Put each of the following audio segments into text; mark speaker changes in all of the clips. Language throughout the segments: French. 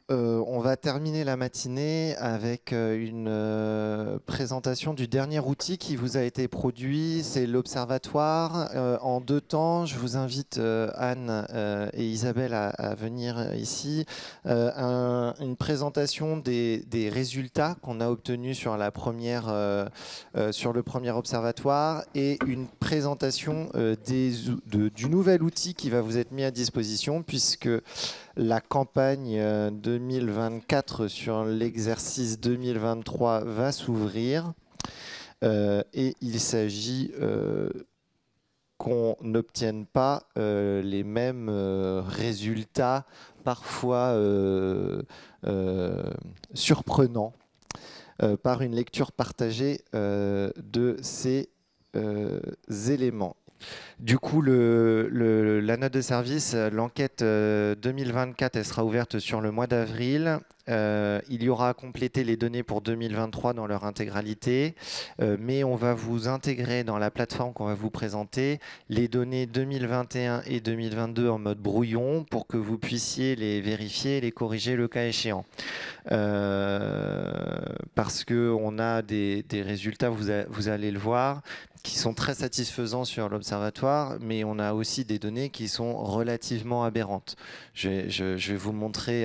Speaker 1: On va terminer la matinée avec une présentation du dernier outil qui vous a été produit, c'est l'Observatoire. En deux temps, je vous invite Anne et Isabelle à venir ici. Une présentation des résultats qu'on a obtenus sur sur le premier Observatoire et une présentation du nouvel outil qui va vous être mis à disposition puisque la campagne 2024 sur l'exercice 2023 va s'ouvrir et il s'agit qu'on n'obtienne pas les mêmes résultats parfois surprenants par une lecture partagée de ces éléments. Du coup, la note de service, l'enquête 2024, elle sera ouverte sur le mois d'avril. Il y aura à compléter les données pour 2023 dans leur intégralité, mais on va vous intégrer dans la plateforme qu'on va vous présenter les données 2021 et 2022 en mode brouillon pour que vous puissiez les vérifier et les corriger le cas échéant. Parce qu'on a des résultats, vous allez le voir, qui sont très satisfaisants sur l'Observatoire, mais on a aussi des données qui sont relativement aberrantes. Je vais vous montrer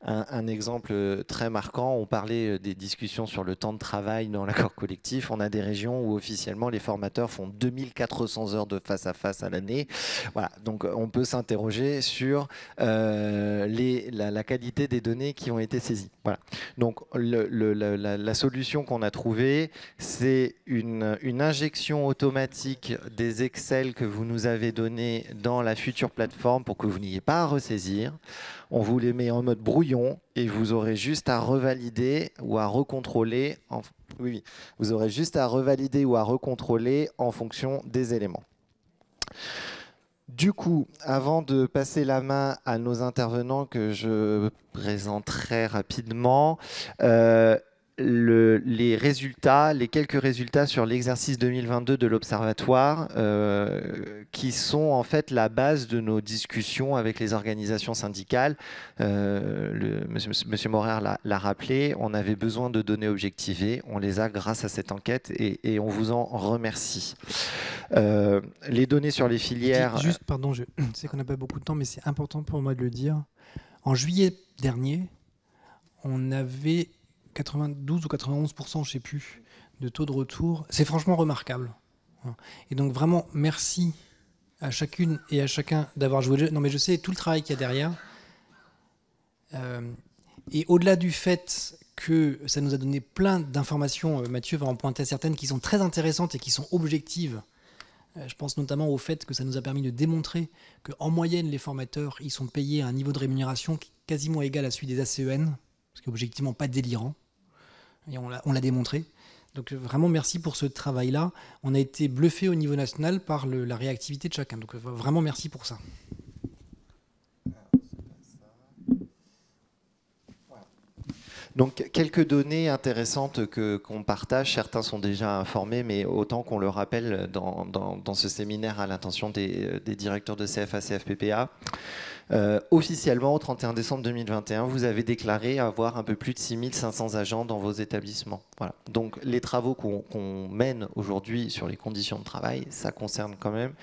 Speaker 1: un exemple très marquant. On parlait des discussions sur le temps de travail dans l'accord collectif. On a des régions où officiellement les formateurs font 2400 heures de face-à-face à l'année. Voilà, donc on peut s'interroger sur la qualité des données qui ont été saisies. Voilà. Donc la solution qu'on a trouvée, c'est une injection automatique des Excel que vous nous avez donnés dans la future plateforme pour que vous n'ayez pas à ressaisir. On vous les met en mode brouillon et vous aurez juste à revalider ou à recontrôler. Oui, vous aurez juste à revalider ou à recontrôler en fonction des éléments. Du coup, avant de passer la main à nos intervenants que je présenterai rapidement, les résultats, les quelques résultats sur l'exercice 2022 de l'Observatoire qui sont en fait la base de nos discussions avec les organisations syndicales. Monsieur Morer l'a rappelé, on avait besoin de données objectivées, on les a grâce à cette enquête et on vous en remercie. Les données sur les filières...
Speaker 2: Juste, pardon, je sais qu'on n'a pas beaucoup de temps, mais c'est important pour moi de le dire. En juillet dernier, on avait 92 ou 91%, je ne sais plus, de taux de retour. C'est franchement remarquable. Et donc vraiment, merci à chacune et à chacun d'avoir joué le jeu. Non, mais je sais tout le travail qu'il y a derrière. Et au-delà du fait que ça nous a donné plein d'informations, Mathieu va en pointer certaines qui sont très intéressantes et qui sont objectives. Je pense notamment au fait que ça nous a permis de démontrer qu'en moyenne, les formateurs, ils sont payés à un niveau de rémunération quasiment égal à celui des ACEN, ce qui n'est objectivement pas délirant. Et on l'a démontré. Donc vraiment merci pour ce travail-là. On a été bluffé au niveau national par la réactivité de chacun. Donc vraiment merci pour ça.
Speaker 1: Donc, quelques données intéressantes qu'on partage. Certains sont déjà informés, mais autant qu'on le rappelle dans ce séminaire à l'intention des directeurs de CFA, CFPPA. Officiellement, au 31 décembre 2021, vous avez déclaré avoir un peu plus de 6500 agents dans vos établissements. Voilà. Donc, les travaux qu'on mène aujourd'hui sur les conditions de travail, ça concerne quand même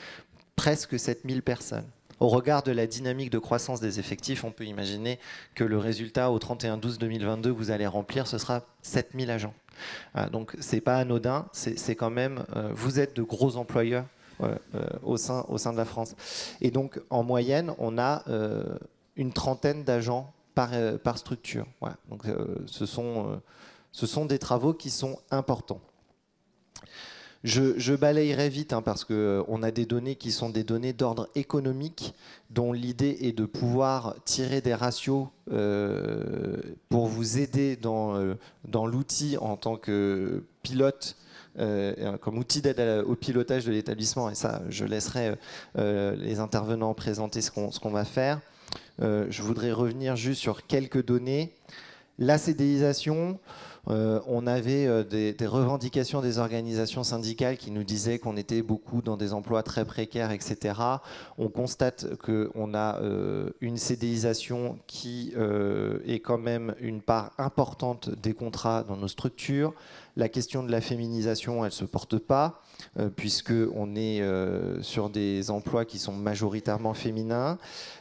Speaker 1: presque 7000 personnes. Au regard de la dynamique de croissance des effectifs, on peut imaginer que le résultat au 31-12-2022, vous allez remplir, ce sera 7000 agents. Donc, ce n'est pas anodin, c'est quand même... vous êtes de gros employeurs au sein de la France. Et donc, en moyenne, on a une trentaine d'agents par structure. Voilà. Donc, ce sont des travaux qui sont importants. Je balayerai vite parce qu'on a des données qui sont des données d'ordre économique dont l'idée est de pouvoir tirer des ratios pour vous aider dans l'outil en tant que pilote, comme outil d'aide au pilotage de l'établissement. Et ça, je laisserai les intervenants présenter ce qu'on va faire. Je voudrais revenir juste sur quelques données. La CDIsation, On avait des revendications des organisations syndicales qui nous disaient qu'on était beaucoup dans des emplois très précaires, etc. On constate qu'on a une CDIsation qui est quand même une part importante des contrats dans nos structures. La question de la féminisation, elle ne se porte pas, puisqu'on est sur des emplois qui sont majoritairement féminins.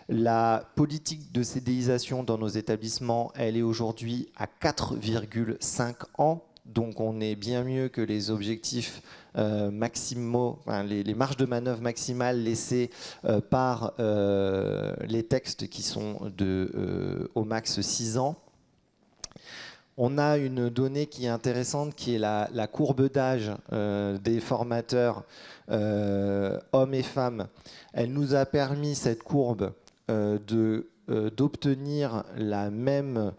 Speaker 1: La politique de CDIsation dans nos établissements, elle est aujourd'hui à 4,5 ans. Donc on est bien mieux que les objectifs maximaux, enfin, les marges de manœuvre maximales laissées par les textes qui sont au max 6 ans. On a une donnée qui est intéressante, qui est la courbe d'âge des formateurs hommes et femmes. Elle nous a permis, cette courbe, d'obtenir la même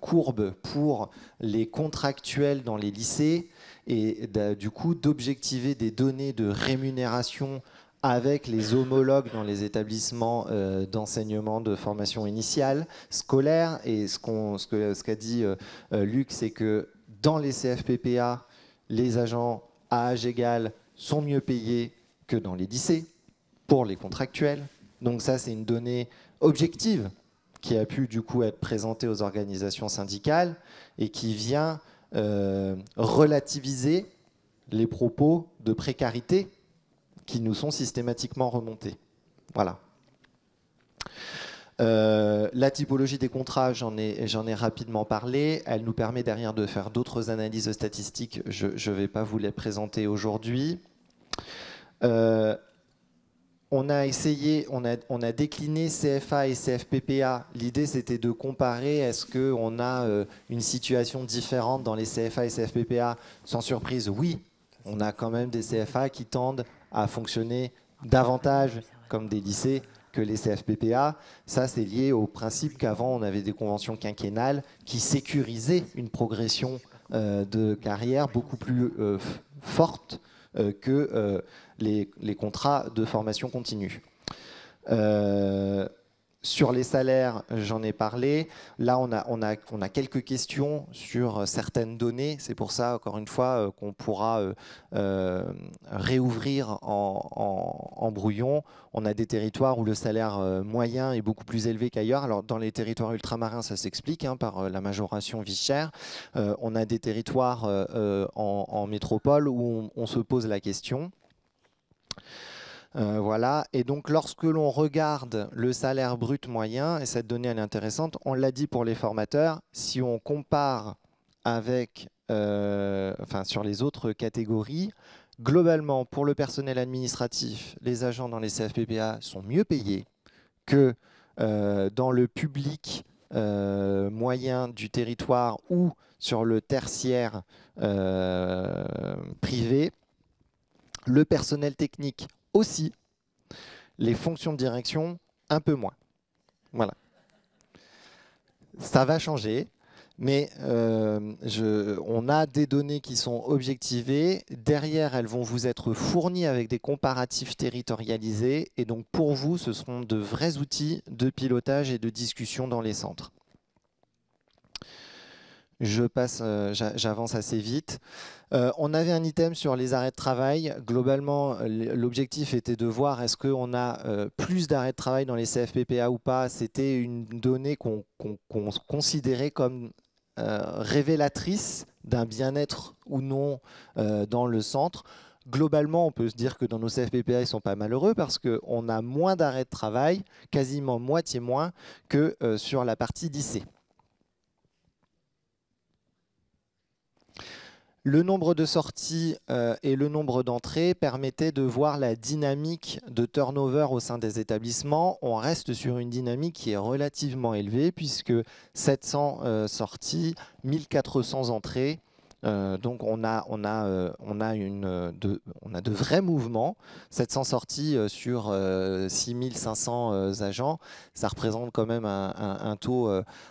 Speaker 1: courbe pour les contractuels dans les lycées et du coup d'objectiver des données de rémunération avec les homologues dans les établissements d'enseignement de formation initiale, scolaire. Et ce qu'a dit Luc, c'est que dans les CFPPA, les agents à âge égal sont mieux payés que dans les lycées pour les contractuels. Donc ça, c'est une donnée objective qui a pu du coup être présentée aux organisations syndicales et qui vient relativiser les propos de précarité qui nous sont systématiquement remontés. Voilà. La typologie des contrats, j'en ai rapidement parlé. Elle nous permet derrière de faire d'autres analyses statistiques. Je ne vais pas vous les présenter aujourd'hui. On a essayé, on a décliné CFA et CFPPA. L'idée, c'était de comparer, est-ce qu'on a une situation différente dans les CFA et CFPPA? Sans surprise, oui. On a quand même des CFA qui tendent à fonctionner davantage comme des lycées que les CFPPA. Ça, c'est lié au principe qu'avant, on avait des conventions quinquennales qui sécurisaient une progression de carrière beaucoup plus forte que les contrats de formation continue. Sur les salaires, j'en ai parlé. Là, on a quelques questions sur certaines données. C'est pour ça, encore une fois, qu'on pourra réouvrir en brouillon. On a des territoires où le salaire moyen est beaucoup plus élevé qu'ailleurs. Alors, dans les territoires ultramarins, ça s'explique par la majoration vie chère. On a des territoires en métropole où on se pose la question. Voilà. Et donc, lorsque l'on regarde le salaire brut moyen, et cette donnée elle est intéressante, on l'a dit pour les formateurs, si on compare avec, sur les autres catégories, globalement, pour le personnel administratif, les agents dans les CFPPA sont mieux payés que dans le public moyen du territoire ou sur le tertiaire privé. Le personnel technique aussi, les fonctions de direction un peu moins. Voilà. Ça va changer, mais on a des données qui sont objectivées. Derrière, elles vont vous être fournies avec des comparatifs territorialisés. Et donc, pour vous, ce seront de vrais outils de pilotage et de discussion dans les centres. J'avance assez vite. On avait un item sur les arrêts de travail. Globalement, l'objectif était de voir est-ce qu'on a plus d'arrêts de travail dans les CFPPA ou pas. C'était une donnée qu'on considérait comme révélatrice d'un bien-être ou non dans le centre. Globalement, on peut se dire que dans nos CFPPA, ils ne sont pas malheureux parce qu'on a moins d'arrêts de travail, quasiment moitié moins que sur la partie lycée. Le nombre de sorties et le nombre d'entrées permettaient de voir la dynamique de turnover au sein des établissements. On reste sur une dynamique qui est relativement élevée puisque 700 sorties, 1400 entrées. Donc on a de vrais mouvements. 700 sorties sur 6500 agents, ça représente quand même un taux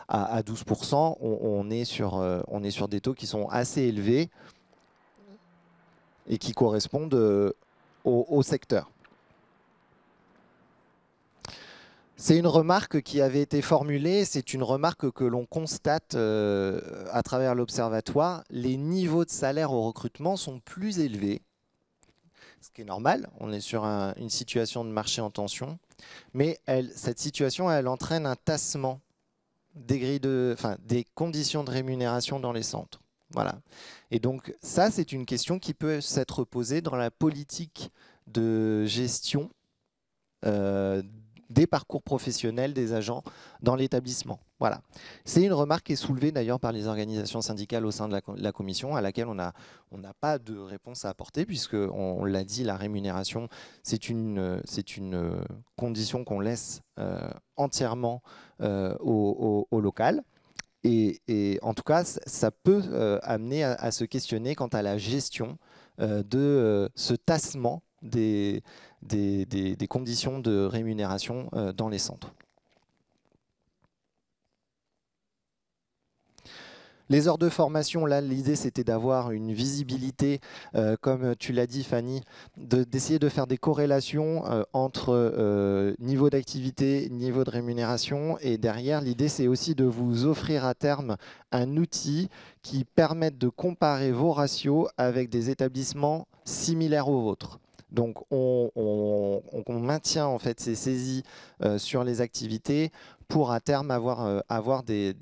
Speaker 1: à 12%. On est sur des taux qui sont assez élevés et qui correspondent au secteur. C'est une remarque qui avait été formulée, c'est une remarque que l'on constate à travers l'Observatoire. Les niveaux de salaire au recrutement sont plus élevés, ce qui est normal, on est sur une situation de marché en tension, mais cette situation, elle entraîne un tassement des conditions de rémunération dans les centres. Voilà. Et donc ça, c'est une question qui peut s'être posée dans la politique de gestion des parcours professionnels des agents dans l'établissement. Voilà. C'est une remarque qui est soulevée d'ailleurs par les organisations syndicales au sein de la commission, à laquelle on n'a pas de réponse à apporter, puisque on l'a dit, la rémunération, c'est une condition qu'on laisse entièrement au local. Et en tout cas, ça peut amener à se questionner quant à la gestion de ce tassement des conditions de rémunération dans les centres. Les heures de formation, là, l'idée, c'était d'avoir une visibilité, comme tu l'as dit, Fanny, d'essayer de faire des corrélations entre niveau d'activité, niveau de rémunération. Et derrière, l'idée, c'est aussi de vous offrir à terme un outil qui permette de comparer vos ratios avec des établissements similaires aux vôtres. Donc, on maintient en fait ces saisies sur les activités pour à terme avoir des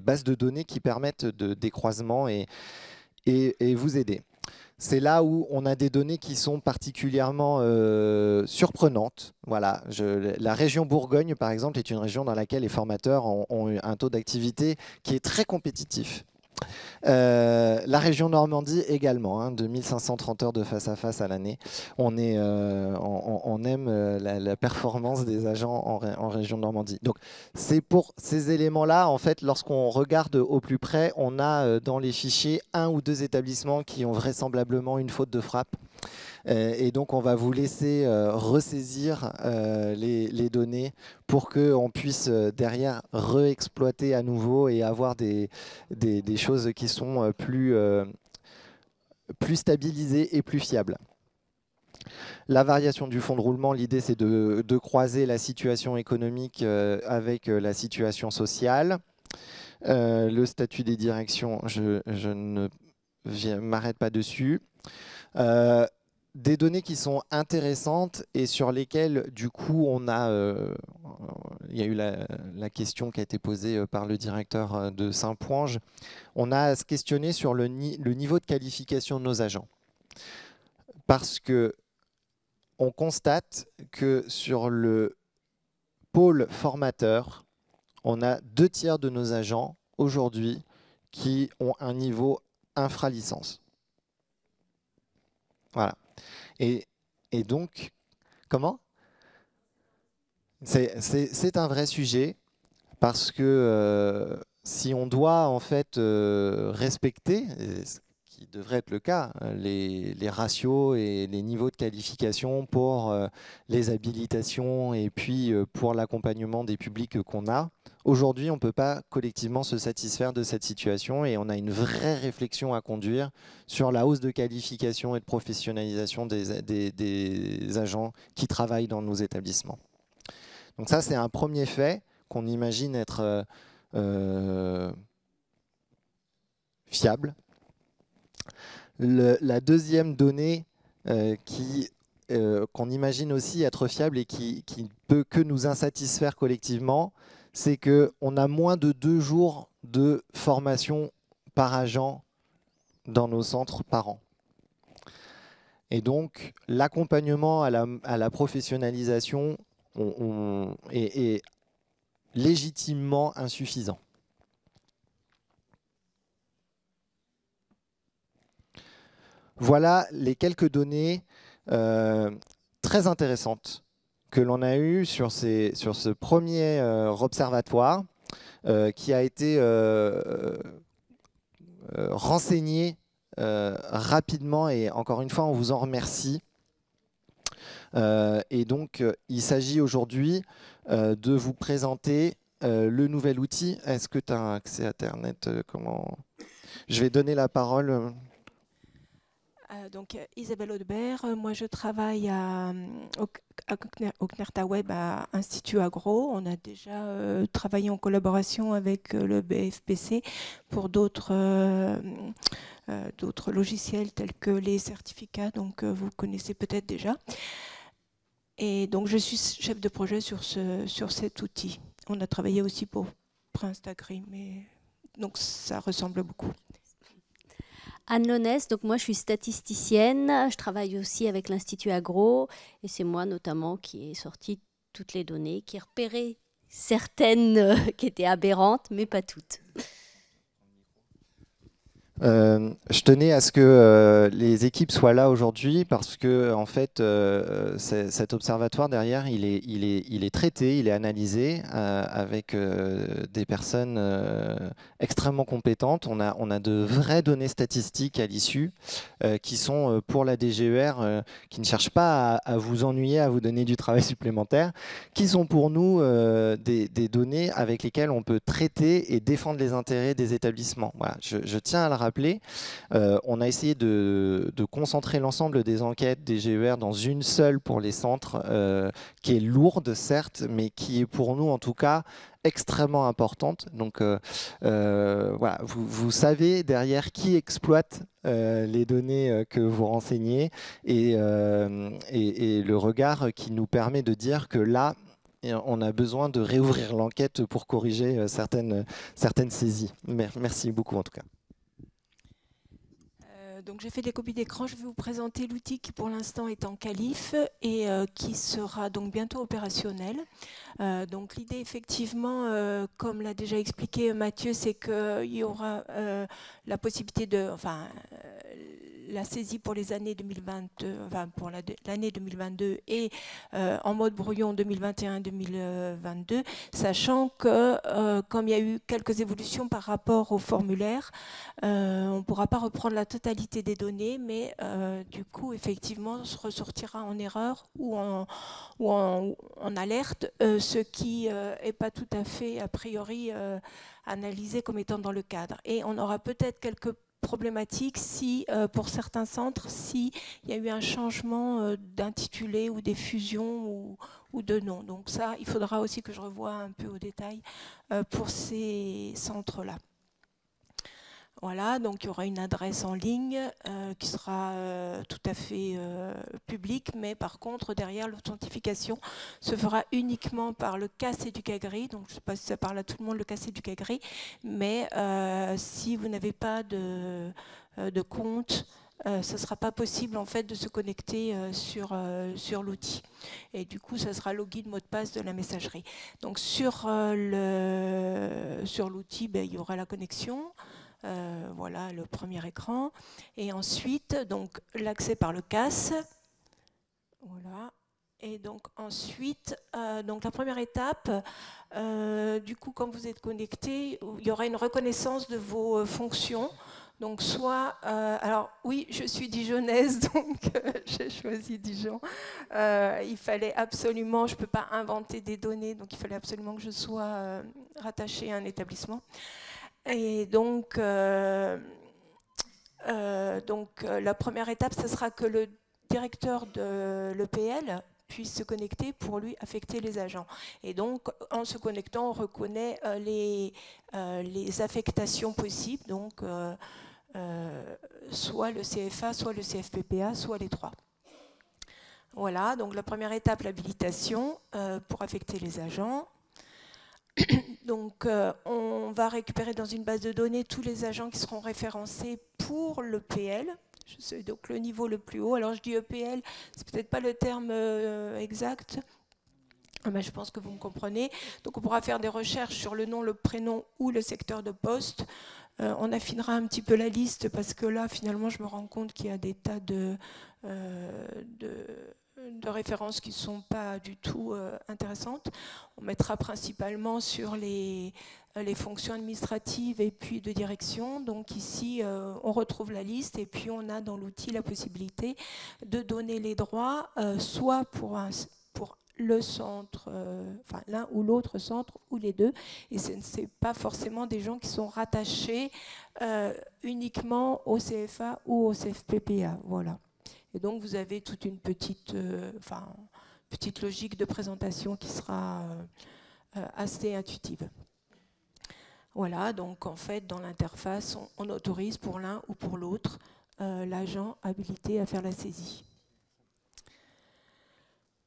Speaker 1: bases de données qui permettent des croisements et vous aider. C'est là où on a des données qui sont particulièrement surprenantes. Voilà, la région Bourgogne, par exemple, est une région dans laquelle les formateurs ont un taux d'activité qui est très compétitif. La région Normandie également, hein, 2530 heures de face à face à l'année. On aime la performance des agents en région Normandie. Donc c'est pour ces éléments-là, en fait, lorsqu'on regarde au plus près, on a dans les fichiers 1 ou 2 établissements qui ont vraisemblablement une faute de frappe. Et donc, on va vous laisser ressaisir les données pour qu'on puisse derrière réexploiter à nouveau et avoir des choses qui sont plus stabilisées et plus fiables. La variation du fonds de roulement, l'idée c'est de croiser la situation économique avec la situation sociale. Le statut des directions, je ne m'arrête pas dessus. Des données qui sont intéressantes et sur lesquelles, du coup, il y a eu la question qui a été posée par le directeur de Saint-Poinge. On a à se questionner sur le niveau de qualification de nos agents. Parce que on constate que sur le pôle formateur, on a 2/3 de nos agents aujourd'hui qui ont un niveau infra-licence. Voilà. Et donc, comment? C'est un vrai sujet parce que si on doit en fait respecter, ce qui devrait être le cas, les ratios et les niveaux de qualification pour les habilitations et puis pour l'accompagnement des publics qu'on a, aujourd'hui on ne peut pas collectivement se satisfaire de cette situation et on a une vraie réflexion à conduire sur la hausse de qualification et de professionnalisation des agents qui travaillent dans nos établissements. Donc ça, c'est un premier fait qu'on imagine être fiable. La deuxième donnée qu'on imagine aussi être fiable et qui ne peut que nous insatisfaire collectivement, c'est qu'on a moins de 2 jours de formation par agent dans nos centres par an. Et donc, l'accompagnement à la professionnalisation est légitimement insuffisant. Voilà les quelques données très intéressantes que l'on a eues sur ce premier observatoire qui a été renseigné rapidement et encore une fois, on vous en remercie. Et donc, il s'agit aujourd'hui de vous présenter le nouvel outil. Est-ce que tu as un accès à Internet comment... Je vais donner la parole.
Speaker 3: Donc Isabelle Audebert, moi je travaille au CNERTA Web à Institut Agro. On a déjà travaillé en collaboration avec le BFPC pour d'autres logiciels tels que les certificats, donc vous connaissez peut-être déjà. Et donc je suis chef de projet sur cet outil. On a travaillé aussi pour Prince d'Agri, mais donc ça ressemble beaucoup.
Speaker 4: Anne Lonès, donc moi je suis statisticienne, je travaille aussi avec l'Institut Agro et c'est moi notamment qui ai sorti toutes les données, qui ai repéré certaines qui étaient aberrantes, mais pas toutes.
Speaker 1: Je tenais à ce que les équipes soient là aujourd'hui parce que en fait, cet observatoire derrière, il est traité, il est analysé avec des personnes extrêmement compétentes. On a de vraies données statistiques à l'issue qui sont pour la DGER, qui ne cherchent pas à vous ennuyer, à vous donner du travail supplémentaire, qui sont pour nous des données avec lesquelles on peut traiter et défendre les intérêts des établissements. Voilà, je tiens à le rappeler. On a essayé de concentrer l'ensemble des enquêtes des GER dans une seule pour les centres, qui est lourde certes, mais qui est pour nous en tout cas extrêmement importante. Donc voilà, vous savez derrière qui exploite les données que vous renseignez et le regard qui nous permet de dire que là, on a besoin de réouvrir l'enquête pour corriger certaines saisies. Merci beaucoup en tout cas.
Speaker 3: Donc j'ai fait des copies d'écran, je vais vous présenter l'outil qui pour l'instant est en qualif et qui sera donc bientôt opérationnel. Donc l'idée effectivement, comme l'a déjà expliqué Mathieu, c'est qu'il y aura la possibilité de, la saisie pour les années 2022, pour l'année 2022 et en mode brouillon 2021-2022, sachant que comme il y a eu quelques évolutions par rapport au formulaire, on ne pourra pas reprendre la totalité des données, mais du coup, effectivement, se ressortira en erreur ou en alerte, ce qui n'est pas tout à fait, a priori, analysé comme étant dans le cadre. Et on aura peut-être quelques problématiques si, pour certains centres, s'il y a eu un changement d'intitulé ou des fusions ou de nom. Donc ça, il faudra aussi que je revoie un peu au détail pour ces centres-là. Voilà, donc il y aura une adresse en ligne qui sera tout à fait publique, mais par contre, derrière, l'authentification se fera uniquement par le CAS Educagri. Donc, je ne sais pas si ça parle à tout le monde, le CAS Educagri, mais si vous n'avez pas de compte, ce ne sera pas possible en fait de se connecter sur l'outil. Et du coup, ça sera login, mot de passe de la messagerie. Donc, sur l'outil, il y aura la connexion. Voilà le premier écran. Et ensuite, donc l'accès par le CAS. Voilà. Et donc ensuite, donc la première étape, du coup, quand vous êtes connecté, il y aura une reconnaissance de vos fonctions. Donc soit, alors oui, je suis dijonnaise, donc j'ai choisi Dijon. Il fallait absolument, je ne peux pas inventer des données, donc il fallait absolument que je sois rattachée à un établissement. Et donc, la première étape, ce sera que le directeur de l'EPL puisse se connecter pour lui affecter les agents. Et donc, en se connectant, on reconnaît les affectations possibles, donc soit le CFA, soit le CFPPA, soit les trois. Voilà, donc la première étape, l'habilitation pour affecter les agents. Donc, on va récupérer dans une base de données tous les agents qui seront référencés pour l'EPL. C'est donc le niveau le plus haut. Alors, je dis EPL, c'est peut-être pas le terme exact, mais je pense que vous me comprenez. Donc, on pourra faire des recherches sur le nom, le prénom ou le secteur de poste. On affinera un petit peu la liste parce que là, finalement, je me rends compte qu'il y a des tas de références qui ne sont pas du tout intéressantes. On mettra principalement sur les fonctions administratives et puis de direction. Donc ici, on retrouve la liste et puis on a dans l'outil la possibilité de donner les droits, soit pour le centre, enfin l'un ou l'autre centre, ou les deux. Et ce n'est pas forcément des gens qui sont rattachés uniquement au CFA ou au CFPPA. Voilà. Et donc vous avez toute une petite logique de présentation qui sera assez intuitive. Voilà, donc en fait, dans l'interface, on autorise pour l'un ou pour l'autre l'agent habilité à faire la saisie.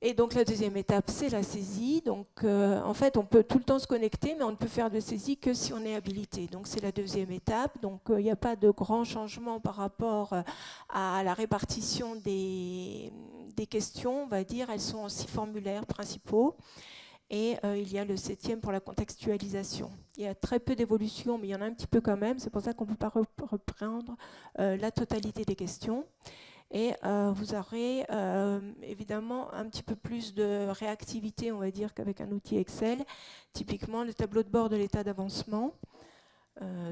Speaker 3: Et donc la deuxième étape, c'est la saisie. Donc en fait, on peut tout le temps se connecter, mais on ne peut faire de saisie que si on est habilité. Donc c'est la deuxième étape. Donc il n'y a pas de grand changement par rapport à la répartition des questions, on va dire. Elles sont en 6 formulaires principaux. Et il y a le 7e pour la contextualisation. Il y a très peu d'évolution, mais il y en a un petit peu quand même. C'est pour ça qu'on ne peut pas reprendre la totalité des questions. Et vous aurez évidemment un petit peu plus de réactivité, on va dire, qu'avec un outil Excel. Typiquement, le tableau de bord de l'état d'avancement.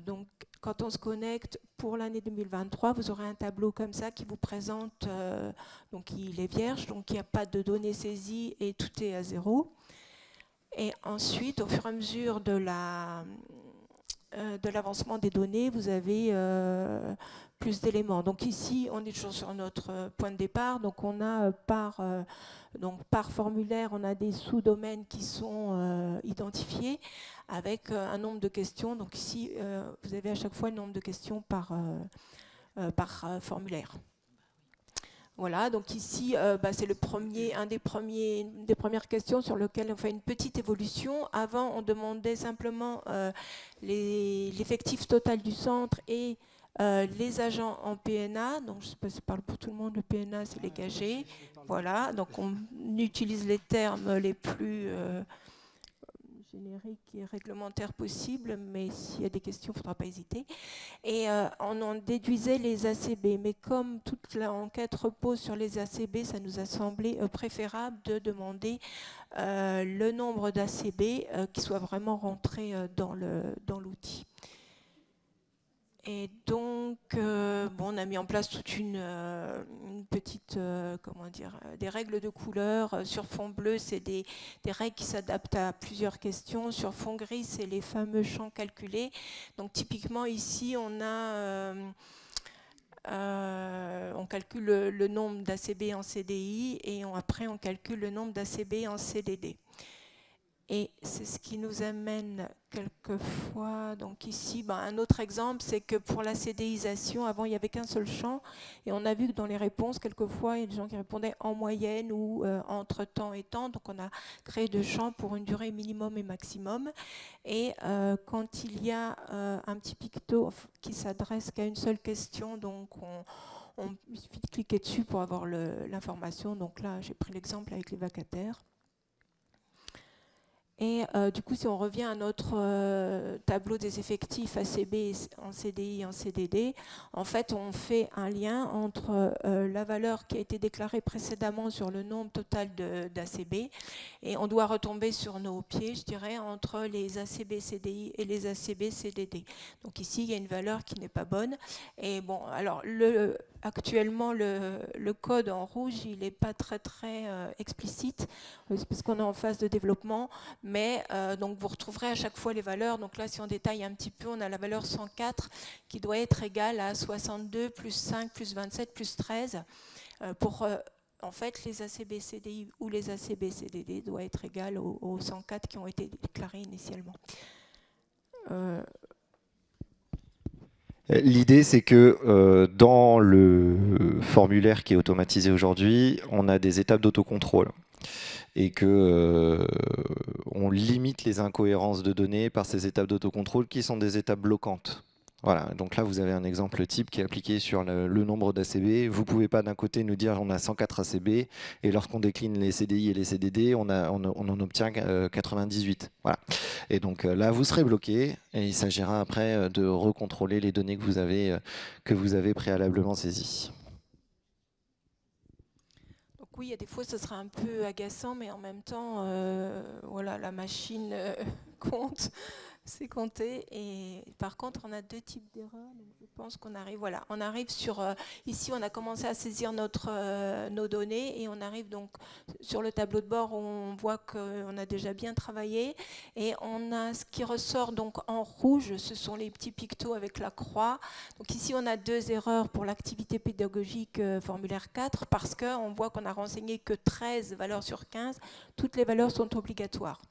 Speaker 3: Donc, quand on se connecte pour l'année 2023, vous aurez un tableau comme ça qui vous présente, donc il est vierge, donc il n'y a pas de données saisies et tout est à 0. Et ensuite, au fur et à mesure de l'avancement des données, vous avez plus d'éléments. Donc ici, on est toujours sur notre point de départ. Donc on a par formulaire, on a des sous-domaines qui sont identifiés avec un nombre de questions. Donc ici, vous avez à chaque fois le nombre de questions par formulaire. Voilà, donc ici, c'est une des premières questions sur lesquelles on fait une petite évolution. Avant, on demandait simplement l'effectif total du centre et les agents en PNA. Donc, je ne sais pas si je parle pour tout le monde, le PNA, c'est les gagés. Voilà, donc on utilise les termes les plus génériques et réglementaires possibles, mais s'il y a des questions, il ne faudra pas hésiter. Et on en déduisait les ACB, mais comme toute l'enquête repose sur les ACB, ça nous a semblé préférable de demander le nombre d'ACB qui soit vraiment rentré dans l'outil. Et donc, on a mis en place toute une petite, des règles de couleur. Sur fond bleu, c'est des règles qui s'adaptent à plusieurs questions. Sur fond gris, c'est les fameux champs calculés. Donc, typiquement, ici, on calcule le nombre d'ACB en CDI et après, on calcule le nombre d'ACB en CDD. Et c'est ce qui nous amène quelquefois, donc ici, un autre exemple, c'est que pour la CDIsation, avant, il n'y avait qu'un seul champ, et on a vu que dans les réponses, quelquefois, il y a des gens qui répondaient en moyenne ou entre temps et temps, donc on a créé 2 champs pour une durée minimum et maximum. Et quand il y a un petit picto qui s'adresse qu'à une seule question, donc il suffit de cliquer dessus pour avoir l'information. Donc là, j'ai pris l'exemple avec les vacataires. Et du coup, si on revient à notre tableau des effectifs ACB en CDI et en CDD, en fait, on fait un lien entre la valeur qui a été déclarée précédemment sur le nombre total d'ACB, et on doit retomber sur nos pieds, je dirais, entre les ACB CDI et les ACB CDD. Donc ici, il y a une valeur qui n'est pas bonne. Et bon, alors actuellement, le code en rouge, il n'est pas très explicite, parce qu'on est en phase de développement. Mais donc vous retrouverez à chaque fois les valeurs. Donc là, si on détaille un petit peu, on a la valeur 104 qui doit être égale à 62 plus 5 plus 27 plus 13 pour en fait les ACB CDI ou les ACB CDD doit être égal aux 104 qui ont été déclarés initialement.
Speaker 1: L'idée, c'est que dans le formulaire qui est automatisé aujourd'hui, on a des étapes d'autocontrôle et que on limite les incohérences de données par ces étapes d'autocontrôle qui sont des étapes bloquantes. Voilà, donc là vous avez un exemple type qui est appliqué sur le nombre d'ACB. Vous ne pouvez pas d'un côté nous dire on a 104 ACB et lorsqu'on décline les CDI et les CDD, on en obtient 98. Voilà. Et donc là vous serez bloqué et il s'agira après de recontrôler les données que vous avez préalablement saisies.
Speaker 3: Donc oui, il y a des fois ce sera un peu agaçant, mais en même temps, voilà, la machine compte. c'est compté. Et par contre, on a deux types d'erreurs. Donc je pense qu'on arrive, voilà, on arrive sur. Ici, on a commencé à saisir nos données et on arrive donc sur le tableau de bord où on voit qu'on a déjà bien travaillé. Et on a ce qui ressort donc en rouge, ce sont les petits pictos avec la croix. Donc ici, on a deux erreurs pour l'activité pédagogique formulaire 4 parce qu'on voit qu'on a renseigné que 13 valeurs sur 15. Toutes les valeurs sont obligatoires.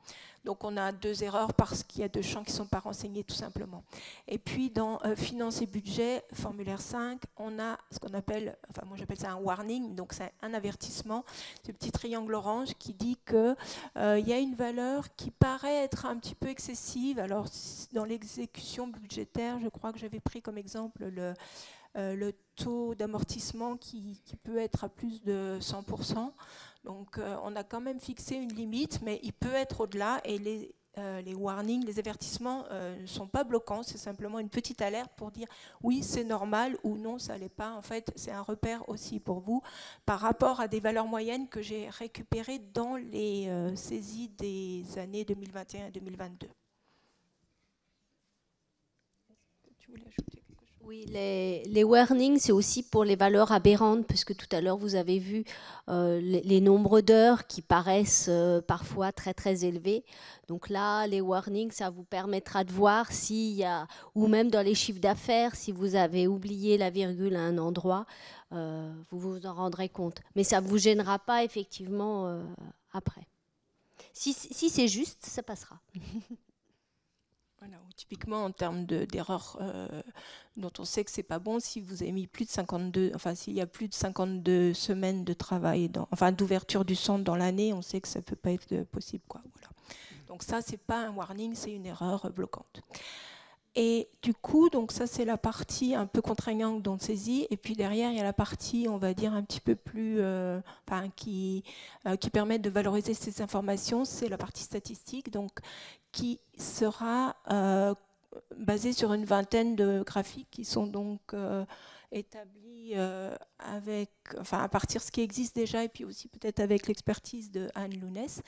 Speaker 3: Donc on a deux erreurs parce qu'il y a deux champs qui ne sont pas renseignés tout simplement. Et puis dans Finances et budget, formulaire 5, on a ce qu'on appelle, enfin moi j'appelle ça un warning, donc c'est un avertissement, ce petit triangle orange qui dit qu'il y a une valeur qui paraît être un petit peu excessive. Alors dans l'exécution budgétaire, je crois que j'avais pris comme exemple le taux d'amortissement qui peut être à plus de 100%. Donc on a quand même fixé une limite, mais il peut être au-delà et les warnings, les avertissements ne sont pas bloquants, c'est simplement une petite alerte pour dire oui c'est normal ou non ça l'est pas. En fait c'est un repère aussi pour vous par rapport à des valeurs moyennes que j'ai récupérées dans les saisies des années 2021 et 2022. Est-ce que tu voulais ajouter ?
Speaker 4: Oui, les warnings, c'est aussi pour les valeurs aberrantes, parce que tout à l'heure, vous avez vu les nombres d'heures qui paraissent parfois très, très élevés. Donc là, les warnings, ça vous permettra de voir s'il y a, ou même dans les chiffres d'affaires, si vous avez oublié la virgule à un endroit, vous vous en rendrez compte. Mais ça ne vous gênera pas, effectivement, après. Si c'est juste, ça passera.
Speaker 3: Voilà, typiquement en termes d'erreurs dont on sait que c'est pas bon, si vous avez mis plus de 52, enfin s'il y a plus de 52 semaines de travail, d'ouverture du centre dans l'année, on sait que ça peut pas être possible, quoi. Voilà. Donc ça c'est pas un warning, c'est une erreur bloquante. Et du coup, donc ça c'est la partie un peu contraignante dont on saisit, et puis derrière il y a la partie, on va dire un petit peu plus, qui permet de valoriser ces informations, c'est la partie statistique, donc qui sera basée sur une vingtaine de graphiques qui sont donc établis à partir de ce qui existe déjà, et puis aussi peut-être avec l'expertise de Anne Lounès.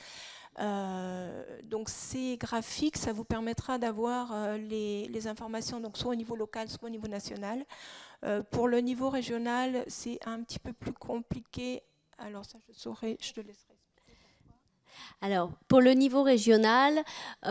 Speaker 3: Donc ces graphiques, ça vous permettra d'avoir les informations donc soit au niveau local, soit au niveau national. Pour le niveau régional, c'est un petit peu plus compliqué. Alors ça, je te laisserai.
Speaker 4: Alors, pour le niveau régional, tout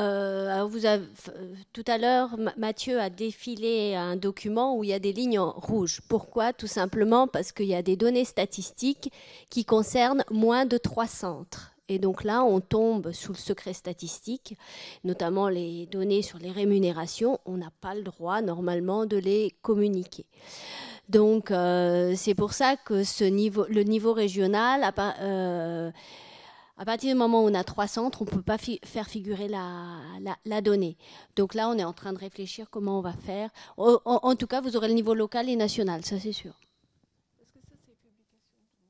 Speaker 4: à l'heure, Mathieu a défilé un document où il y a des lignes en rouge. Pourquoi ? Tout simplement parce qu'il y a des données statistiques qui concernent moins de 3 centres. Et donc là, on tombe sous le secret statistique, notamment les données sur les rémunérations. On n'a pas le droit, normalement, de les communiquer. Donc, c'est pour ça que le niveau régional... à partir du moment où on a 3 centres, on ne peut pas faire figurer la donnée. Donc là, on est en train de réfléchir comment on va faire. En tout cas, vous aurez le niveau local et national, ça c'est sûr.
Speaker 3: Est-ce que ça, c'est publication ?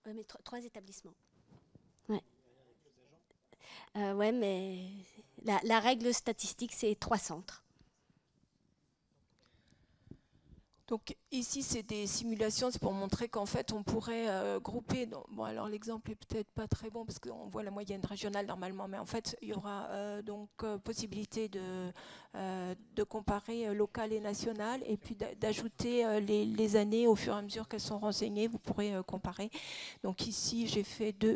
Speaker 4: Oui, mais 3 établissements. Ouais. Ouais, mais la règle statistique, c'est 3 centres.
Speaker 3: Donc ici, c'est des simulations, c'est pour montrer qu'en fait, on pourrait grouper. Bon, alors l'exemple est peut-être pas très bon parce qu'on voit la moyenne régionale normalement, mais en fait, il y aura possibilité de comparer local et national, et puis d'ajouter les années au fur et à mesure qu'elles sont renseignées. Vous pourrez comparer. Donc ici,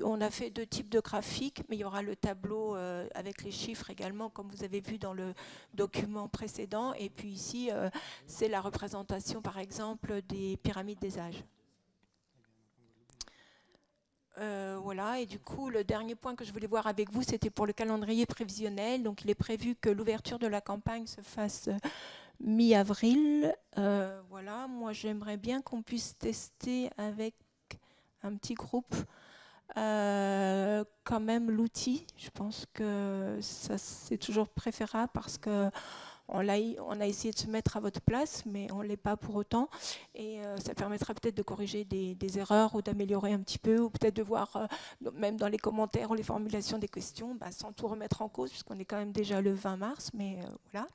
Speaker 3: on a fait 2 types de graphiques, mais il y aura le tableau avec les chiffres également, comme vous avez vu dans le document précédent. Et puis ici, c'est la représentation par exemple des pyramides des âges. Voilà, et du coup le dernier point que je voulais voir avec vous, c'était pour le calendrier prévisionnel. Donc il est prévu que l'ouverture de la campagne se fasse mi-avril. Voilà, moi j'aimerais bien qu'on puisse tester avec un petit groupe quand même l'outil. Je pense que ça c'est toujours préférable parce que on a essayé de se mettre à votre place, mais on ne l'est pas pour autant. Et ça permettra peut-être de corriger des erreurs ou d'améliorer un petit peu, ou peut-être de voir, même dans les commentaires ou les formulations des questions, sans tout remettre en cause, puisqu'on est quand même déjà le 20 mars. Mais voilà.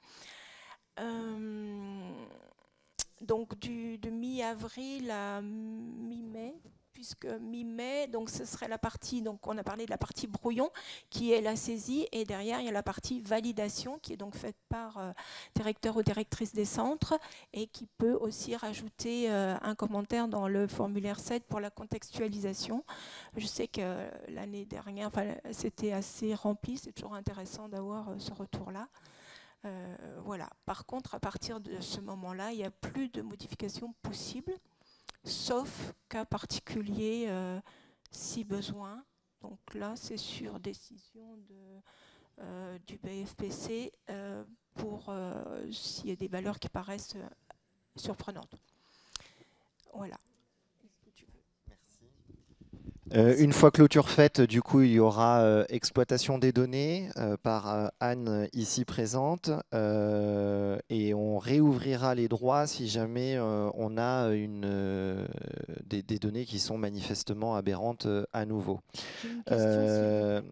Speaker 3: Donc de mi-avril à mi-mai, puisque mi-mai, donc ce serait la partie, donc on a parlé de la partie brouillon, qui est la saisie, et derrière il y a la partie validation, qui est donc faite par directeur ou directrice des centres, et qui peut aussi rajouter un commentaire dans le formulaire 7 pour la contextualisation. Je sais que l'année dernière, c'était assez rempli, c'est toujours intéressant d'avoir ce retour-là. Voilà. Par contre, à partir de ce moment-là, il n'y a plus de modifications possibles, sauf cas particulier si besoin. Donc là, c'est sur décision du BFPC pour s'il y a des valeurs qui paraissent surprenantes. Voilà.
Speaker 1: Une fois clôture faite, du coup, il y aura exploitation des données par Anne ici présente et on réouvrira les droits si jamais on a des données qui sont manifestement aberrantes à nouveau.
Speaker 5: J'ai une question,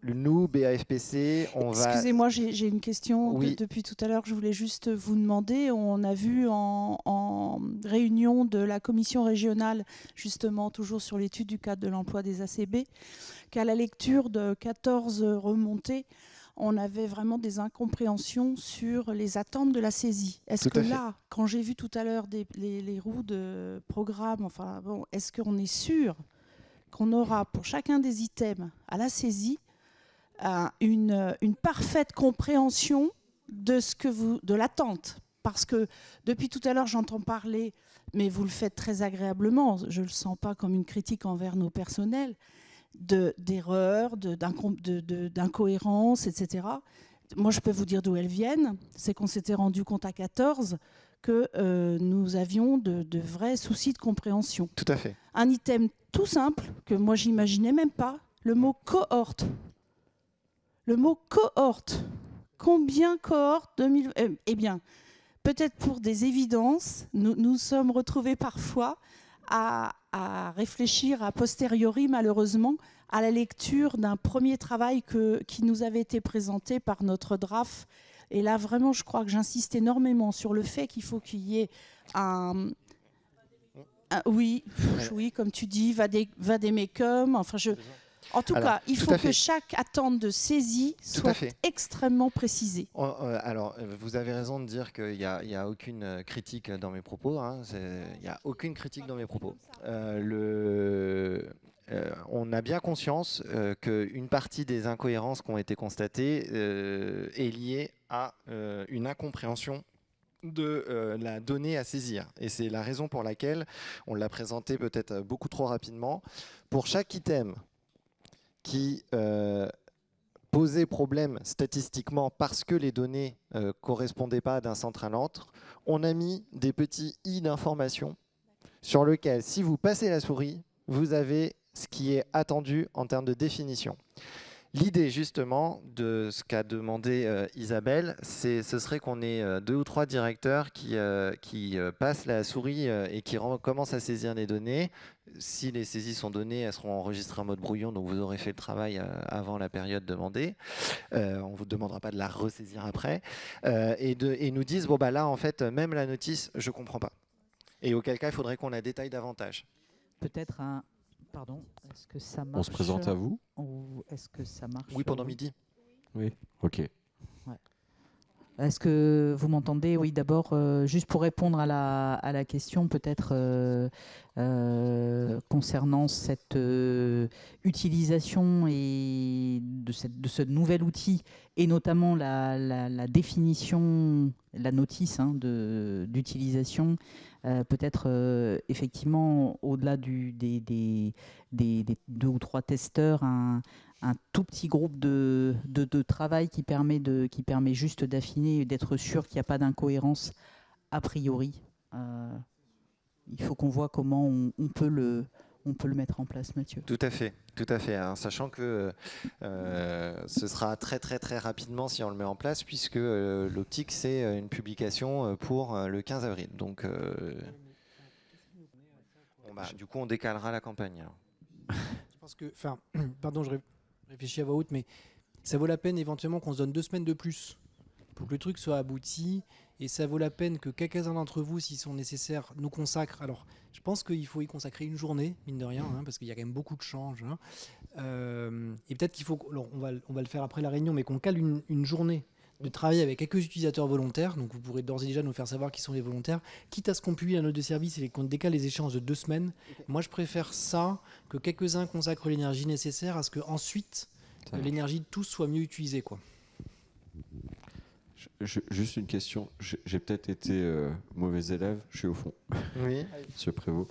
Speaker 1: Nous, BAFPC, on va...
Speaker 5: Excusez-moi, j'ai une question
Speaker 1: Oui.
Speaker 5: depuis tout à l'heure. Je voulais juste vous demander, on a vu en réunion de la commission régionale, justement toujours sur l'étude du cadre de l'emploi des ACB, qu'à la lecture de 14 remontées, on avait vraiment des incompréhensions sur les attentes de la saisie. Est-ce que là, quand j'ai vu tout à l'heure les roues de programme, enfin bon, est-ce qu'on est sûr qu'on aura pour chacun des items à la saisie une parfaite compréhension de l'attente? Parce que depuis tout à l'heure, j'entends parler, mais vous le faites très agréablement, je ne le sens pas comme une critique envers nos personnels, d'erreurs, d'incohérences, etc. Moi, je peux vous dire d'où elles viennent. C'est qu'on s'était rendu compte à 14 que nous avions de vrais soucis de compréhension.
Speaker 1: Tout à fait.
Speaker 5: Un item tout simple, que moi, j'imaginais même pas, le mot cohorte. Le mot cohorte. Combien cohorte 2000 Eh bien, peut-être pour des évidences, nous sommes retrouvés parfois à réfléchir a posteriori, malheureusement, à la lecture d'un premier travail qui nous avait été présenté par notre DRAF. Et là, vraiment, je crois que j'insiste énormément sur le fait qu'il faut qu'il y ait oui, comme tu dis, vademecum, enfin En tout cas, il faut que chaque attente de saisie soit extrêmement précisée.
Speaker 1: Alors, vous avez raison de dire qu'il n'y a aucune critique dans mes propos. Il n'y a aucune critique dans mes propos. On a bien conscience qu'une partie des incohérences qui ont été constatées est liée à une incompréhension de la donnée à saisir. Et c'est la raison pour laquelle on l'a présenté peut-être beaucoup trop rapidement. Pour chaque item qui posait problème statistiquement parce que les données ne correspondaient pas d'un centre à l'autre, on a mis des petits i d'information sur lequel, si vous passez la souris, vous avez ce qui est attendu en termes de définition. L'idée justement de ce qu'a demandé Isabelle, ce serait qu'on ait 2 ou 3 directeurs qui passent la souris et qui commencent à saisir les données. Si les saisies sont données, elles seront enregistrées en mode brouillon, donc vous aurez fait le travail avant la période demandée. On ne vous demandera pas de la ressaisir après. Et nous disent, bon bah là en fait, même la notice, je ne comprends pas. Et auquel cas, il faudrait qu'on la détaille davantage.
Speaker 6: Peut-être un... Pardon, est-ce que ça marche?
Speaker 7: On se présente à vous?
Speaker 6: Ou est-ce que ça marche?
Speaker 1: Oui, pendant midi.
Speaker 7: Oui, ok.
Speaker 6: Ouais. Est-ce que vous m'entendez? Oui, d'abord, juste pour répondre à la question, peut-être concernant cette utilisation et de ce nouvel outil, et notamment la définition, la notice d'utilisation, peut-être effectivement, au-delà des 2 ou 3 testeurs, un tout petit groupe de travail qui permet juste d'affiner et d'être sûr qu'il n'y a pas d'incohérence a priori. Il faut qu'on voit comment on peut le mettre en place, Mathieu.
Speaker 1: Tout à fait, hein, sachant que ce sera très très très rapidement si on le met en place, puisque l'optique c'est une publication pour le 15 avril. Donc du coup on décalera la campagne.
Speaker 2: Je pense que, pardon, je réfléchis à voix haute, mais ça vaut la peine éventuellement qu'on se donne 2 semaines de plus pour que le truc soit abouti et ça vaut la peine que quelques-uns d'entre vous, s'ils sont nécessaires, nous consacrent. Alors, je pense qu'il faut y consacrer une journée, mine de rien, parce qu'il y a quand même beaucoup de changes. Et peut-être qu'il faut, alors on va le faire après la réunion, mais qu'on cale une journée de travailler avec quelques utilisateurs volontaires. Donc vous pourrez d'ores et déjà nous faire savoir qui sont les volontaires, quitte à ce qu'on publie la note de service et qu'on décale les échéances de 2 semaines. Moi, je préfère ça, que quelques-uns consacrent l'énergie nécessaire à ce qu'ensuite, l'énergie de tous soit mieux utilisée, quoi.
Speaker 7: Juste une question. J'ai peut-être été mauvais élève. Je suis au fond.
Speaker 1: Oui.
Speaker 7: Monsieur Prévost.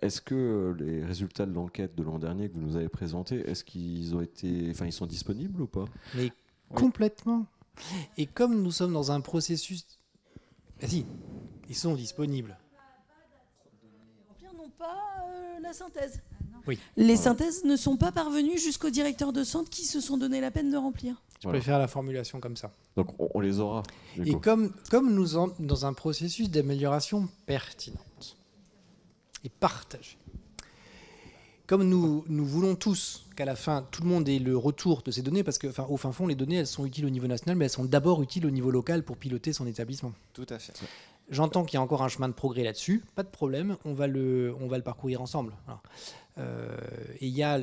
Speaker 7: Est-ce que les résultats de l'enquête de l'an dernier que vous nous avez présentés, est-ce qu'ils ont été, enfin, ils sont disponibles ou pas?
Speaker 2: Mais complètement. Et comme nous sommes dans un processus, si, ils sont disponibles.
Speaker 8: Non pas la synthèse.
Speaker 2: Oui.
Speaker 8: Les synthèses ne sont pas parvenues jusqu'aux directeurs de centre qui se sont donné la peine de remplir.
Speaker 2: Je préfère la formulation comme ça.
Speaker 7: Donc on les aura.
Speaker 2: Et comme nous sommes dans un processus d'amélioration pertinente et partagée, comme nous voulons tous qu'à la fin, tout le monde ait le retour de ces données, parce que, enfin, au fin fond, les données, elles sont utiles au niveau national, mais elles sont d'abord utiles au niveau local pour piloter son établissement.
Speaker 1: Tout à fait.
Speaker 2: J'entends qu'il y a encore un chemin de progrès là-dessus, pas de problème, on va le parcourir ensemble. Et il y a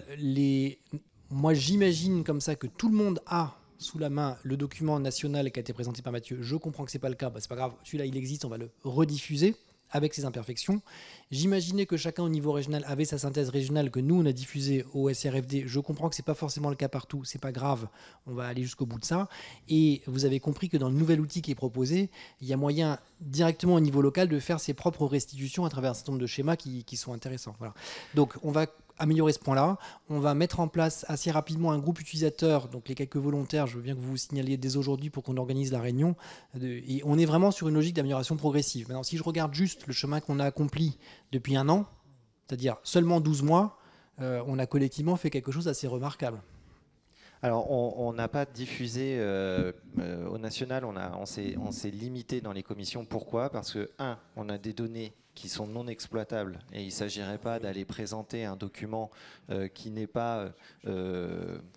Speaker 2: moi, j'imagine comme ça que tout le monde a sous la main le document national qui a été présenté par Mathieu. Je comprends que c'est pas le cas, c'est pas grave, celui-là il existe, on va le rediffuser avec ses imperfections. J'imaginais que chacun au niveau régional avait sa synthèse régionale que nous on a diffusée au SRFD. Je comprends que c'est pas forcément le cas partout, c'est pas grave, on va aller jusqu'au bout de ça. Et vous avez compris que dans le nouvel outil qui est proposé, il y a moyen directement au niveau local de faire ses propres restitutions à travers un certain nombre de schémas qui sont intéressants. Voilà. Donc on va améliorer ce point-là. On va mettre en place assez rapidement un groupe utilisateur, donc les quelques volontaires, je veux bien que vous vous signaliez dès aujourd'hui pour qu'on organise la réunion. Et on est vraiment sur une logique d'amélioration progressive. Maintenant, si je regarde juste le chemin qu'on a accompli depuis 1 an, c'est-à-dire seulement 12 mois, on a collectivement fait quelque chose d'assez remarquable.
Speaker 1: Alors, on n'a pas diffusé au national, on s'est limité dans les commissions. Pourquoi? Parce que, on a des données qui sont non exploitables et il ne s'agirait pas d'aller présenter un document qui n'est pas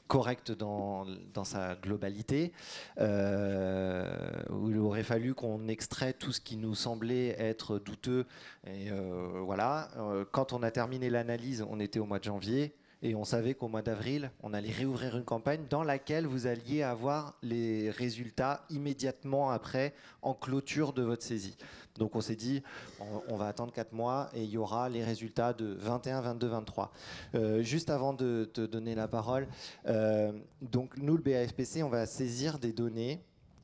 Speaker 1: correct dans sa globalité. Où il aurait fallu qu'on extrait tout ce qui nous semblait être douteux. Et voilà. Quand on a terminé l'analyse, on était au mois de janvier. Et on savait qu'au mois d'avril, on allait réouvrir une campagne dans laquelle vous alliez avoir les résultats immédiatement après, en clôture de votre saisie. Donc on s'est dit, on va attendre 4 mois et il y aura les résultats de 21, 22, 23. Juste avant de te donner la parole, donc nous, le BAFPC, on va saisir des données.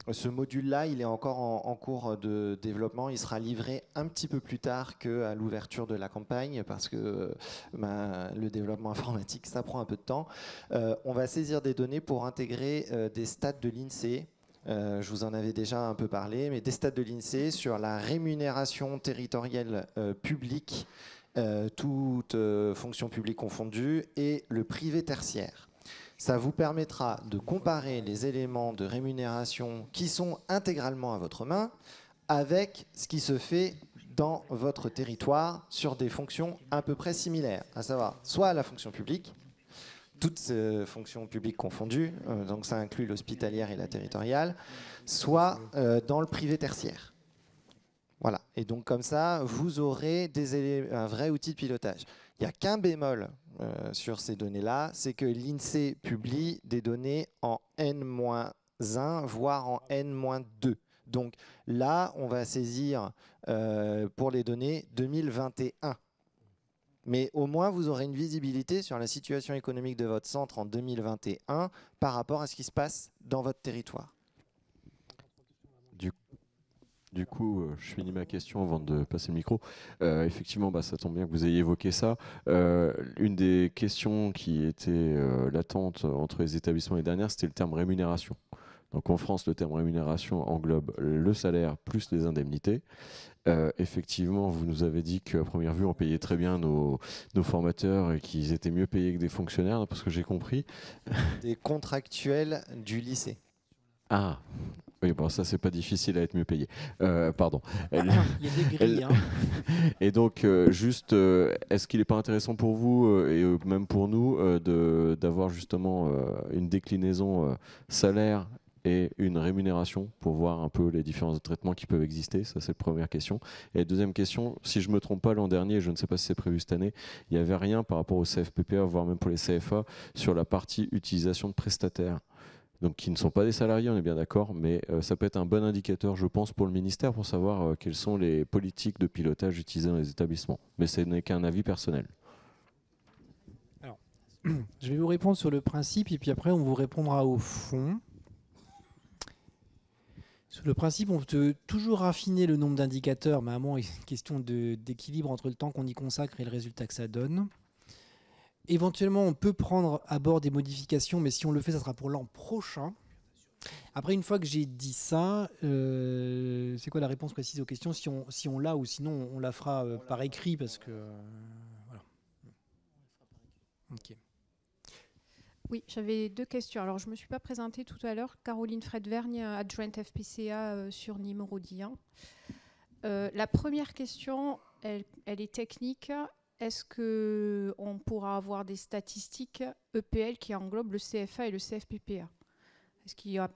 Speaker 1: Ce module-là, il est encore en cours de développement. Il sera livré un petit peu plus tard qu'à l'ouverture de la campagne parce que le développement informatique, ça prend un peu de temps. On va saisir des données pour intégrer des stats de l'INSEE. Je vous en avais déjà un peu parlé, mais des stats de l'INSEE sur la rémunération territoriale publique, toute fonction publique confondue, et le privé tertiaire. Ça vous permettra de comparer les éléments de rémunération qui sont intégralement à votre main avec ce qui se fait dans votre territoire sur des fonctions à peu près similaires, à savoir soit la fonction publique, toutes fonctions publiques confondues, donc ça inclut l'hospitalière et la territoriale, soit dans le privé tertiaire. Voilà, et donc comme ça, vous aurez un vrai outil de pilotage. Il n'y a qu'un bémol sur ces données-là, c'est que l'INSEE publie des données en N-1, voire en N-2. Donc là, on va saisir pour les données 2021. Mais au moins, vous aurez une visibilité sur la situation économique de votre centre en 2021 par rapport à ce qui se passe dans votre territoire.
Speaker 7: Du coup, je finis ma question avant de passer le micro. Effectivement, ça tombe bien que vous ayez évoqué ça. Une des questions qui était latente entre les établissements l'année dernière, c'était le terme rémunération. Donc en France, le terme rémunération englobe le salaire plus les indemnités. Effectivement, vous nous avez dit qu'à première vue, on payait très bien nos formateurs et qu'ils étaient mieux payés que des fonctionnaires, parce que j'ai compris.
Speaker 1: Des contractuels du lycée.
Speaker 7: Ah, oui, bon, ça, c'est pas difficile à être mieux payé. Pardon.
Speaker 2: Il y a des grilles.
Speaker 7: Et donc, juste, est-ce qu'il n'est pas intéressant pour vous et même pour nous d'avoir justement une déclinaison salaire et une rémunération pour voir un peu les différences de traitement qui peuvent exister. Ça, c'est la première question. Et deuxième question, si je ne me trompe pas, l'an dernier, je ne sais pas si c'est prévu cette année, il n'y avait rien par rapport au CFPPA, voire même pour les CFA, sur la partie utilisation de prestataires. Donc qui ne sont pas des salariés, on est bien d'accord, mais ça peut être un bon indicateur, je pense, pour le ministère pour savoir quelles sont les politiques de pilotage utilisées dans les établissements. Mais ce n'est qu'un avis personnel.
Speaker 2: Alors, je vais vous répondre sur le principe et puis après on vous répondra au fond. Sur le principe, on peut toujours raffiner le nombre d'indicateurs, mais à moins, il y a une question d'équilibre entre le temps qu'on y consacre et le résultat que ça donne. Éventuellement, on peut prendre à bord des modifications, mais si on le fait, ça sera pour l'an prochain. Après, une fois que j'ai dit ça, c'est quoi la réponse précise aux questions, si on l'a, ou sinon on la fera par écrit, parce que... voilà. Ok.
Speaker 9: Oui, j'avais 2 questions. Alors, je ne me suis pas présentée tout à l'heure. Caroline Fred-Vergne, adjointe FPCA sur Nîmes-Rodillan. La première question, elle est technique. Est-ce qu'on pourra avoir des statistiques EPL qui englobent le CFA et le CFPPA? Est-ce qu'il y a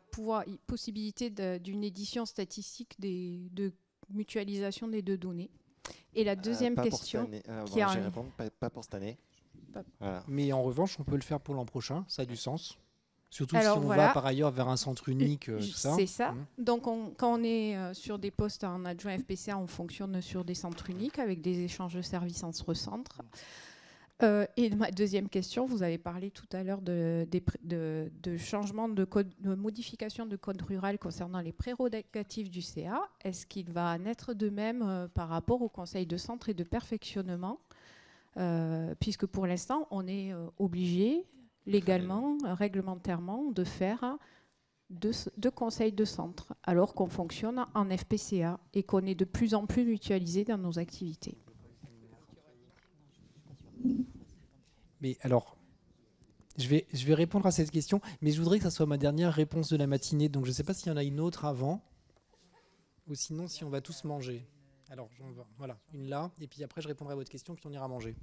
Speaker 9: possibilité d'une édition statistique de mutualisation des 2 données? Et la deuxième question...
Speaker 1: je vais répondre, pas pour cette année.
Speaker 2: Voilà. Mais en revanche, on peut le faire pour l'an prochain, ça a du sens. Surtout
Speaker 9: alors,
Speaker 2: si on va par ailleurs vers un centre unique. Tout ça.
Speaker 9: C'est ça. Donc quand on est sur des postes en adjoint FPCA, on fonctionne sur des centres uniques avec des échanges de services entre centres. Et ma deuxième question, vous avez parlé tout à l'heure de changement de modification de code rural concernant les prérogatives du CA. Est-ce qu'il va en être de même par rapport au conseil de centre et de perfectionnement, puisque pour l'instant, on est obligé légalement, réglementairement, de faire 2 conseils de centre, alors qu'on fonctionne en FPCA et qu'on est de plus en plus mutualisé dans nos activités.
Speaker 2: Mais alors, je vais répondre à cette question, mais je voudrais que ça soit ma dernière réponse de la matinée, donc je ne sais pas s'il y en a une autre avant, ou sinon si on va tous manger. Alors, voilà, une là, et puis après je répondrai à votre question, puis on ira manger.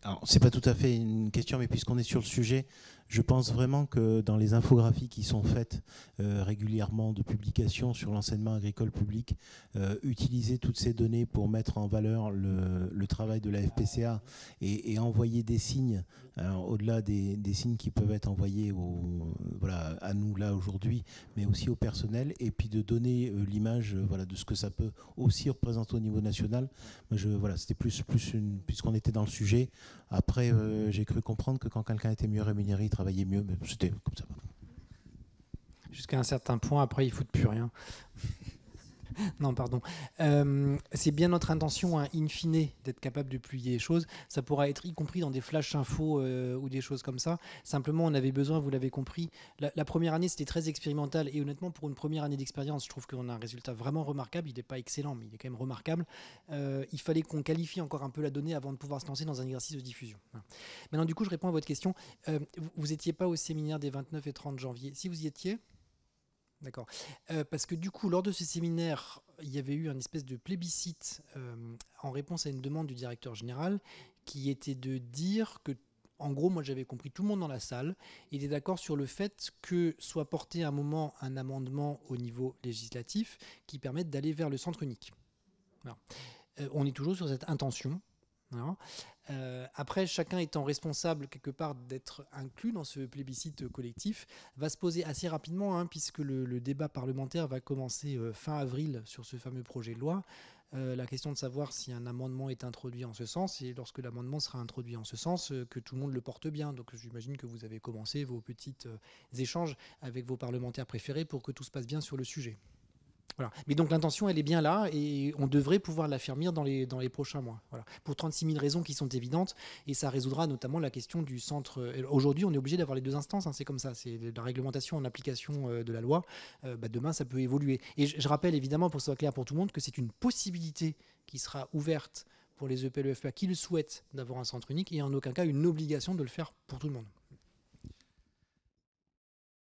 Speaker 10: Alors, c'est pas tout à fait une question, mais puisqu'on est sur le sujet, je pense vraiment que dans les infographies qui sont faites régulièrement de publications sur l'enseignement agricole public, utiliser toutes ces données pour mettre en valeur le travail de la FPCA et envoyer des signes, au-delà des signes qui peuvent être envoyés à nous là aujourd'hui, mais aussi au personnel, et puis de donner l'image de ce que ça peut aussi représenter au niveau national. C'était plus puisqu'on était dans le sujet. Après, j'ai cru comprendre que quand quelqu'un était mieux rémunéré, il travaillait mieux, mais c'était comme ça.
Speaker 2: Jusqu'à un certain point, après, il ne faut plus rien. Non, pardon. C'est bien notre intention, in fine, d'être capable de plier les choses. Ça pourra être y compris dans des flash infos ou des choses comme ça. Simplement, on avait besoin, vous l'avez compris, la première année, c'était très expérimental. Et honnêtement, pour une première année d'expérience, je trouve qu'on a un résultat vraiment remarquable. Il n'est pas excellent, mais il est quand même remarquable. Il fallait qu'on qualifie encore un peu la donnée avant de pouvoir se lancer dans un exercice de diffusion. Voilà. Maintenant, du coup, je réponds à votre question. Vous n'étiez pas au séminaire des 29 et 30 janvier. Si vous y étiez ? D'accord. Parce que du coup, lors de ce séminaire, il y avait eu une espèce de plébiscite en réponse à une demande du directeur général qui était de dire que, en gros, moi j'avais compris, tout le monde dans la salle était d'accord sur le fait que soit porté à un moment un amendement au niveau législatif qui permette d'aller vers le centre unique. Voilà. On est toujours sur cette intention. Voilà. Après, chacun étant responsable quelque part d'être inclus dans ce plébiscite collectif, va se poser assez rapidement, puisque le débat parlementaire va commencer fin avril sur ce fameux projet de loi. La question de savoir si un amendement est introduit en ce sens, et lorsque l'amendement sera introduit en ce sens, que tout le monde le porte bien. Donc j'imagine que vous avez commencé vos petits échanges avec vos parlementaires préférés pour que tout se passe bien sur le sujet. Voilà. Mais donc l'intention, elle est bien là et on devrait pouvoir l'affermir dans les prochains mois. Voilà. Pour 36 000 raisons qui sont évidentes, et ça résoudra notamment la question du centre. Aujourd'hui, on est obligé d'avoir les 2 instances, c'est comme ça, c'est la réglementation en application de la loi. Demain, ça peut évoluer. Et je rappelle évidemment, pour que ce soit clair pour tout le monde, que c'est une possibilité qui sera ouverte pour les EPL et FPA qui le souhaitent d'avoir un centre unique, et en aucun cas une obligation de le faire pour tout le monde.